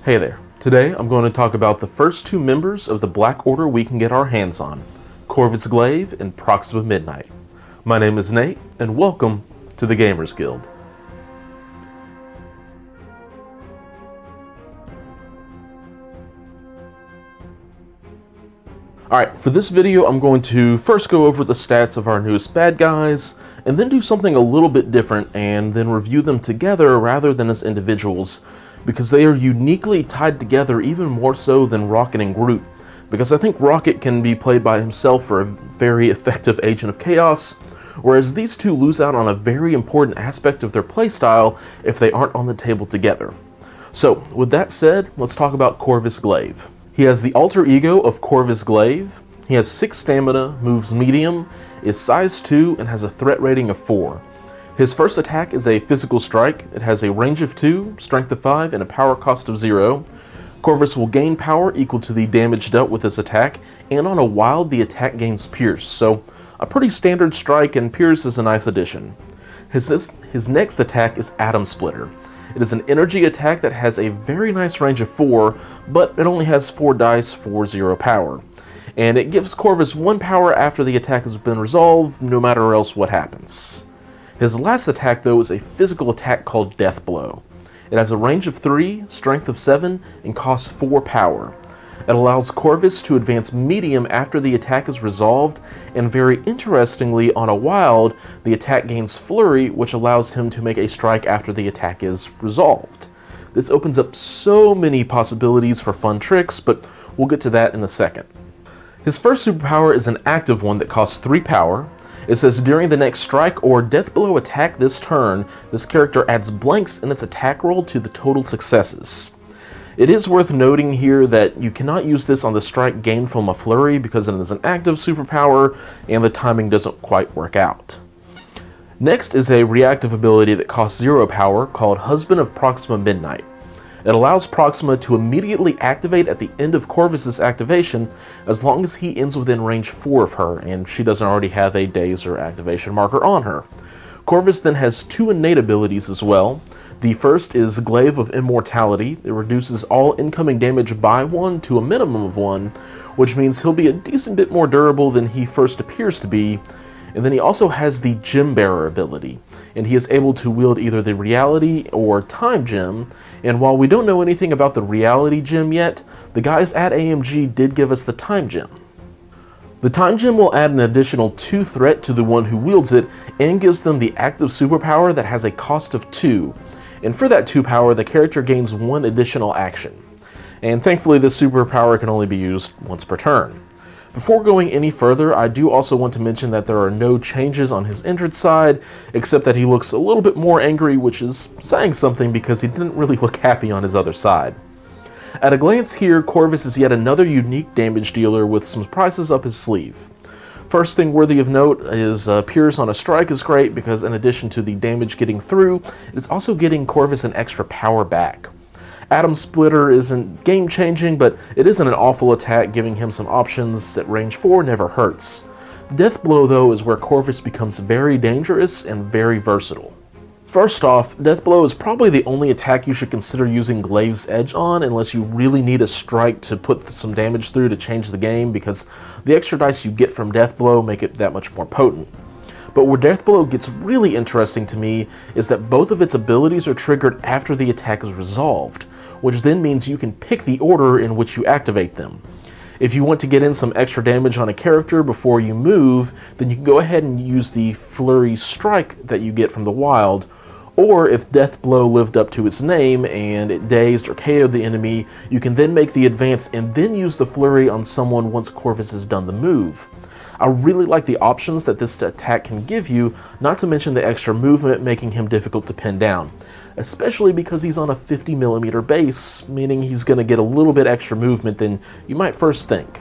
Hey there. Today I'm going to talk about the first two members of the Black Order we can get our hands on, Corvus Glaive and Proxima Midnight. My name is Nate, and welcome to the Gamers Guild. Alright, for this video I'm going to first go over the stats of our newest bad guys, and then do something a little bit different and then review them together rather than as individuals, because they are uniquely tied together even more so than Rocket and Groot, because I think Rocket can be played by himself for a very effective agent of chaos, whereas these two lose out on a very important aspect of their playstyle if they aren't on the table together. So, with that said, let's talk about Corvus Glaive. He has the alter ego of Corvus Glaive. He has 6 stamina, moves medium, is size 2, and has a threat rating of 4. His first attack is a physical strike. It has a range of 2, strength of 5, and a power cost of 0. Corvus will gain power equal to the damage dealt with this attack, and on a wild the attack gains Pierce, so a pretty standard strike, and Pierce is a nice addition. His next attack is Atom Splitter. It is an energy attack that has a very nice range of 4, but it only has 4 dice for 0 power. And it gives Corvus 1 power after the attack has been resolved, no matter else what happens. His last attack, though, is a physical attack called Deathblow. It has a range of 3, strength of 7, and costs 4 power. It allows Corvus to advance medium after the attack is resolved, and very interestingly, on a wild, the attack gains Flurry, which allows him to make a strike after the attack is resolved. This opens up so many possibilities for fun tricks, but we'll get to that in a second. His first superpower is an active one that costs 3 power. It says during the next strike or Deathblow attack this turn, this character adds blanks in its attack roll to the total successes. It is worth noting here that you cannot use this on the strike gained from a flurry because it is an active superpower and the timing doesn't quite work out. Next is a reactive ability that costs 0 power called Husband of Proxima Midnight. It allows Proxima to immediately activate at the end of Corvus's activation as long as he ends within range 4 of her and she doesn't already have a daze or activation marker on her. Corvus then has 2 innate abilities as well. The first is Glaive of Immortality. It reduces all incoming damage by 1 to a minimum of 1, which means he'll be a decent bit more durable than he first appears to be. And then he also has the Gem Bearer ability, and he is able to wield either the Reality or Time Gem, and while we don't know anything about the Reality Gem yet, the guys at AMG did give us the Time Gem. The Time Gem will add an additional 2 threat to the one who wields it, and gives them the active superpower that has a cost of 2, and for that 2 power, the character gains 1 additional action. And thankfully this superpower can only be used once per turn. Before going any further, I do also want to mention that there are no changes on his entrance side, except that he looks a little bit more angry, which is saying something because he didn't really look happy on his other side. At a glance here, Corvus is yet another unique damage dealer with some surprises up his sleeve. First thing worthy of note is Pierce on a strike is great because in addition to the damage getting through, it's also getting Corvus an extra power back. Atom Splitter isn't game-changing, but it isn't an awful attack, giving him some options at range 4 never hurts. Deathblow, though, is where Corvus becomes very dangerous and very versatile. First off, Deathblow is probably the only attack you should consider using Glaive's Edge on unless you really need a strike to put some damage through to change the game, because the extra dice you get from Deathblow make it that much more potent. But where Deathblow gets really interesting to me is that both of its abilities are triggered after the attack is resolved, which then means you can pick the order in which you activate them. If you want to get in some extra damage on a character before you move, then you can go ahead and use the Flurry Strike that you get from the wild, or if Deathblow lived up to its name and it dazed or KO'd the enemy, you can then make the advance and then use the Flurry on someone once Corvus has done the move. I really like the options that this attack can give you, not to mention the extra movement making him difficult to pin down, especially because he's on a 50mm base, meaning he's going to get a little bit extra movement than you might first think.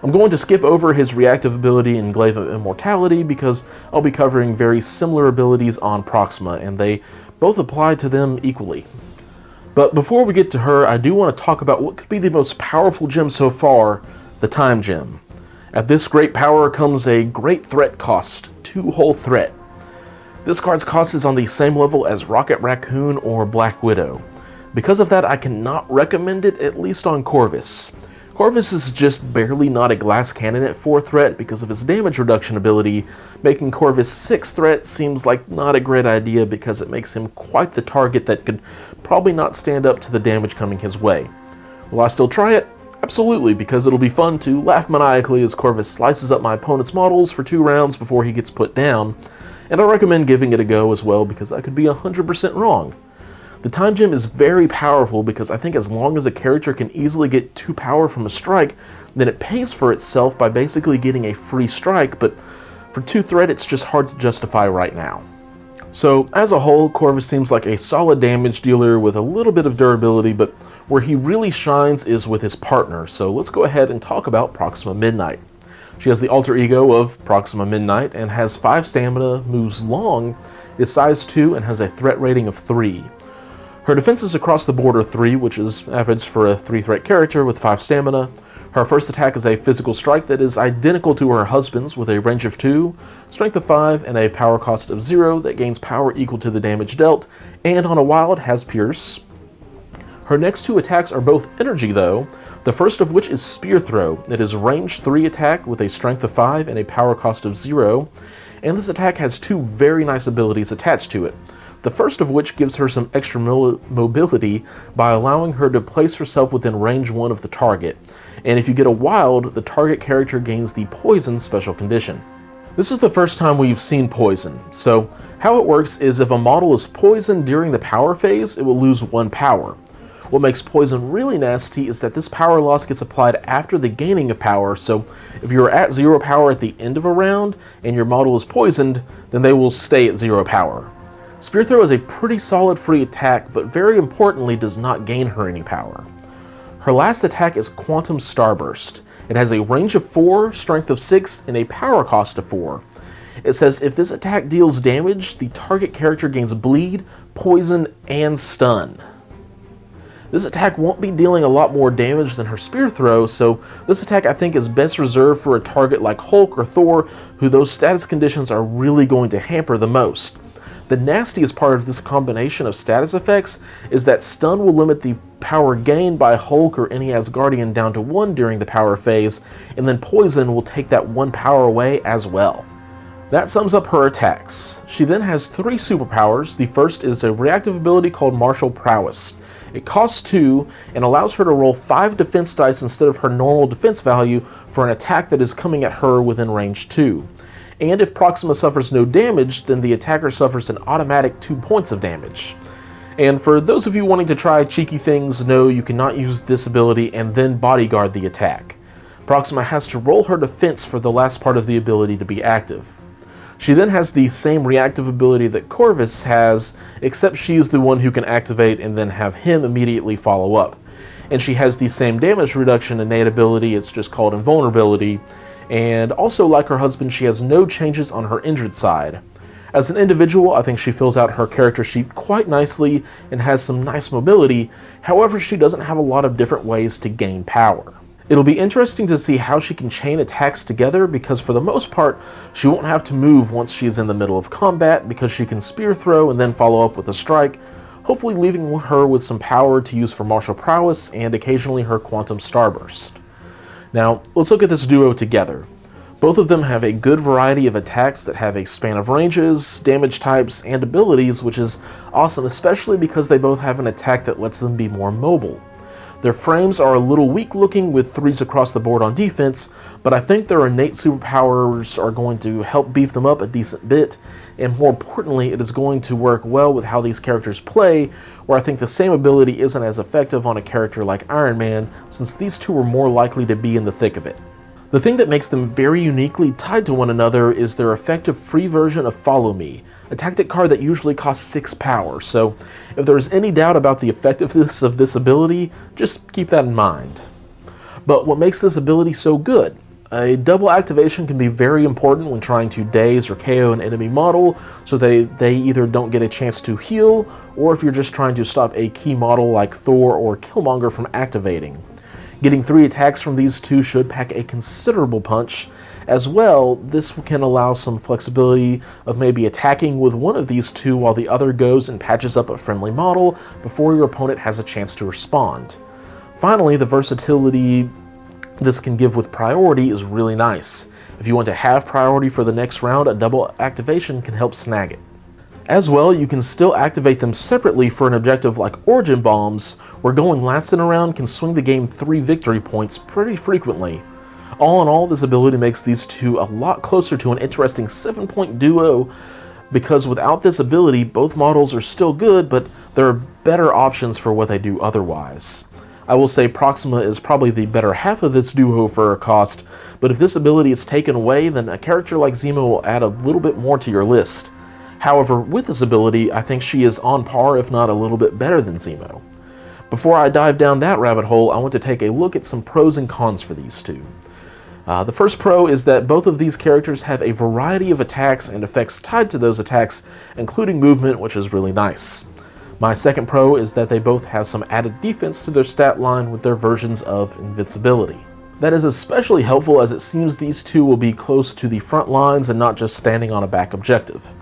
I'm going to skip over his reactive ability in Glaive of Immortality because I'll be covering very similar abilities on Proxima, and they both apply to them equally. But before we get to her, I do want to talk about what could be the most powerful gem so far, the Time Gem. At this great power comes a great threat cost, 2 whole threat. This card's cost is on the same level as Rocket Raccoon or Black Widow. Because of that, I cannot recommend it, at least on Corvus. Corvus is just barely not a glass cannon at 4 threat because of his damage reduction ability. Making Corvus 6 threat seems like not a great idea because it makes him quite the target that could probably not stand up to the damage coming his way. Will I still try it? Absolutely, because it'll be fun to laugh maniacally as Corvus slices up my opponent's models for 2 rounds before he gets put down, and I recommend giving it a go as well because I could be 100% wrong. The time gem is very powerful because I think as long as a character can easily get 2 power from a strike, then it pays for itself by basically getting a free strike, but for 2 threat it's just hard to justify right now. So as a whole, Corvus seems like a solid damage dealer with a little bit of durability, but where he really shines is with his partner, so let's go ahead and talk about Proxima Midnight. She has the alter ego of Proxima Midnight and has 5 stamina, moves long, is size 2, and has a threat rating of 3. Her defenses across the board are 3, which is average for a 3-threat character with 5 stamina. Her first attack is a physical strike that is identical to her husband's with a range of 2, strength of 5, and a power cost of 0 that gains power equal to the damage dealt, and on a wild has Pierce. Her next 2 attacks are both energy though, the first of which is Spear Throw. It is range 3 attack with a strength of 5 and a power cost of 0, and this attack has 2 very nice abilities attached to it. The first of which gives her some extra mobility by allowing her to place herself within range 1 of the target, and if you get a wild, the target character gains the Poison special condition. This is the first time we've seen Poison, so how it works is if a model is poisoned during the power phase, it will lose 1 power. What makes Poison really nasty is that this power loss gets applied after the gaining of power, so if you're at 0 power at the end of a round and your model is poisoned, then they will stay at 0 power. Spear Throw is a pretty solid free attack, but very importantly does not gain her any power. Her last attack is Quantum Starburst. It has a range of 4, strength of 6, and a power cost of 4. It says if this attack deals damage, the target character gains bleed, poison, and stun. This attack won't be dealing a lot more damage than her Spear Throw, so this attack I think is best reserved for a target like Hulk or Thor, who those status conditions are really going to hamper the most. The nastiest part of this combination of status effects is that stun will limit the power gained by Hulk or any Asgardian down to 1 during the power phase, and then poison will take that 1 power away as well. That sums up her attacks. She then has 3 superpowers. The first is a reactive ability called Martial Prowess. It costs 2 and allows her to roll 5 defense dice instead of her normal defense value for an attack that is coming at her within range 2. And if Proxima suffers no damage, then the attacker suffers an automatic 2 points of damage. And for those of you wanting to try cheeky things, no, you cannot use this ability and then bodyguard the attack. Proxima has to roll her defense for the last part of the ability to be active. She then has the same reactive ability that Corvus has, except she's the one who can activate and then have him immediately follow up. And she has the same damage reduction innate ability, it's just called Invulnerability, and also like her husband, she has no changes on her injured side. As an individual, I think she fills out her character sheet quite nicely and has some nice mobility, however she doesn't have a lot of different ways to gain power. It'll be interesting to see how she can chain attacks together because for the most part, she won't have to move once she's in the middle of combat because she can Spear Throw and then follow up with a strike, hopefully leaving her with some power to use for Martial Prowess and occasionally her Quantum Starburst. Now, let's look at this duo together. Both of them have a good variety of attacks that have a span of ranges, damage types, and abilities, which is awesome, especially because they both have an attack that lets them be more mobile. Their frames are a little weak looking with 3s across the board on defense, but I think their innate superpowers are going to help beef them up a decent bit, and more importantly, it is going to work well with how these characters play, where I think the same ability isn't as effective on a character like Iron Man, since these two are more likely to be in the thick of it. The thing that makes them very uniquely tied to one another is their effective free version of Follow Me, a tactic card that usually costs 6 power, so if there's any doubt about the effectiveness of this ability, just keep that in mind. But what makes this ability so good? A double activation can be very important when trying to daze or KO an enemy model so they either don't get a chance to heal, or if you're just trying to stop a key model like Thor or Killmonger from activating. Getting 3 attacks from these two should pack a considerable punch. As well, this can allow some flexibility of maybe attacking with one of these two while the other goes and patches up a friendly model before your opponent has a chance to respond. Finally, the versatility this can give with priority is really nice. If you want to have priority for the next round, a double activation can help snag it. As well, you can still activate them separately for an objective like Origin Bombs, where going last in a round can swing the game 3 victory points pretty frequently. All in all, this ability makes these two a lot closer to an interesting 7-point duo, because without this ability, both models are still good, but there are better options for what they do otherwise. I will say Proxima is probably the better half of this duo for a cost, but if this ability is taken away, then a character like Zemo will add a little bit more to your list. However, with this ability, I think she is on par, if not a little bit better than Zemo. Before I dive down that rabbit hole, I want to take a look at some pros and cons for these two. The first pro is that both of these characters have a variety of attacks and effects tied to those attacks, including movement, which is really nice. My second pro is that they both have some added defense to their stat line with their versions of invincibility. That is especially helpful as it seems these two will be close to the front lines and not just standing on a back objective.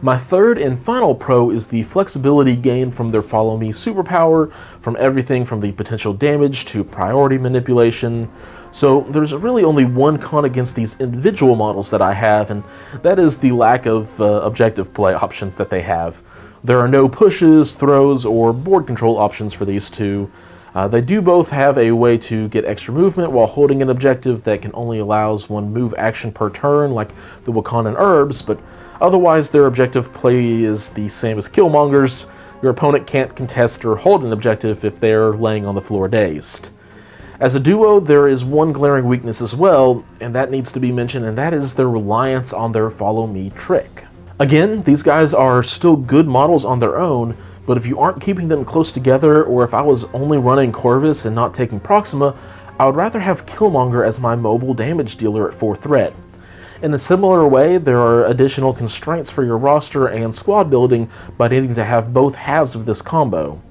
My third and final pro is the flexibility gained from their Follow Me superpower, from everything from the potential damage to priority manipulation. So there's really only one con against these individual models that I have, and that is the lack of objective play options that they have. There are no pushes, throws, or board control options for these two. They do both have a way to get extra movement while holding an objective that can only allows 1 move action per turn, like the Wakandan Herbs, but otherwise their objective play is the same as Killmonger's. Your opponent can't contest or hold an objective if they're laying on the floor dazed. As a duo, there is one glaring weakness as well, and that needs to be mentioned, and that is their reliance on their Follow Me trick. Again, these guys are still good models on their own, but if you aren't keeping them close together, or if I was only running Corvus and not taking Proxima, I would rather have Killmonger as my mobile damage dealer at 4 threat. In a similar way, there are additional constraints for your roster and squad building by needing to have both halves of this combo.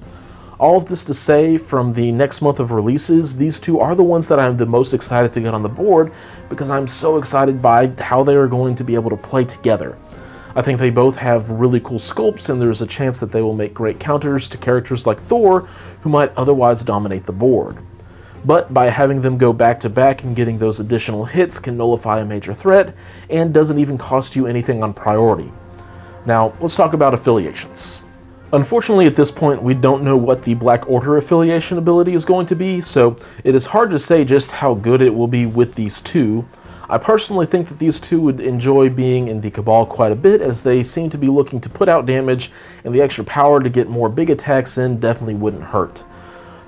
All of this to say, from the next month of releases, these two are the ones that I'm the most excited to get on the board because I'm so excited by how they are going to be able to play together. I think they both have really cool sculpts, and there's a chance that they will make great counters to characters like Thor, who might otherwise dominate the board. But by having them go back to back and getting those additional hits can nullify a major threat, and doesn't even cost you anything on priority. Now, let's talk about affiliations. Unfortunately, at this point, we don't know what the Black Order affiliation ability is going to be, so it is hard to say just how good it will be with these two. I personally think that these two would enjoy being in the Cabal quite a bit, as they seem to be looking to put out damage, and the extra power to get more big attacks in definitely wouldn't hurt.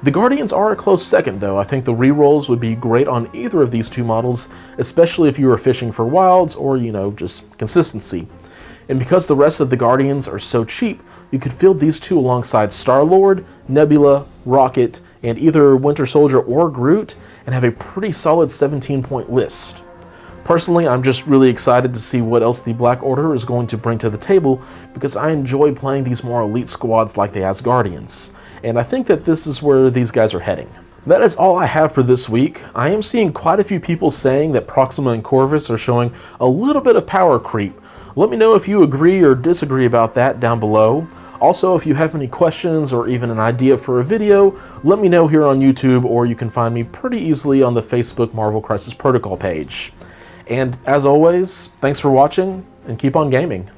The Guardians are a close second, though. I think the rerolls would be great on either of these two models, especially if you were fishing for wilds or, just consistency. And because the rest of the Guardians are so cheap, you could field these two alongside Star-Lord, Nebula, Rocket, and either Winter Soldier or Groot, and have a pretty solid 17-point list. Personally, I'm just really excited to see what else the Black Order is going to bring to the table, because I enjoy playing these more elite squads like the Asgardians, and I think that this is where these guys are heading. That is all I have for this week. I am seeing quite a few people saying that Proxima and Corvus are showing a little bit of power creep. Let me know if you agree or disagree about that down below. Also, if you have any questions or even an idea for a video, let me know here on YouTube, or you can find me pretty easily on the Facebook Marvel Crisis Protocol page. And as always, thanks for watching, and keep on gaming.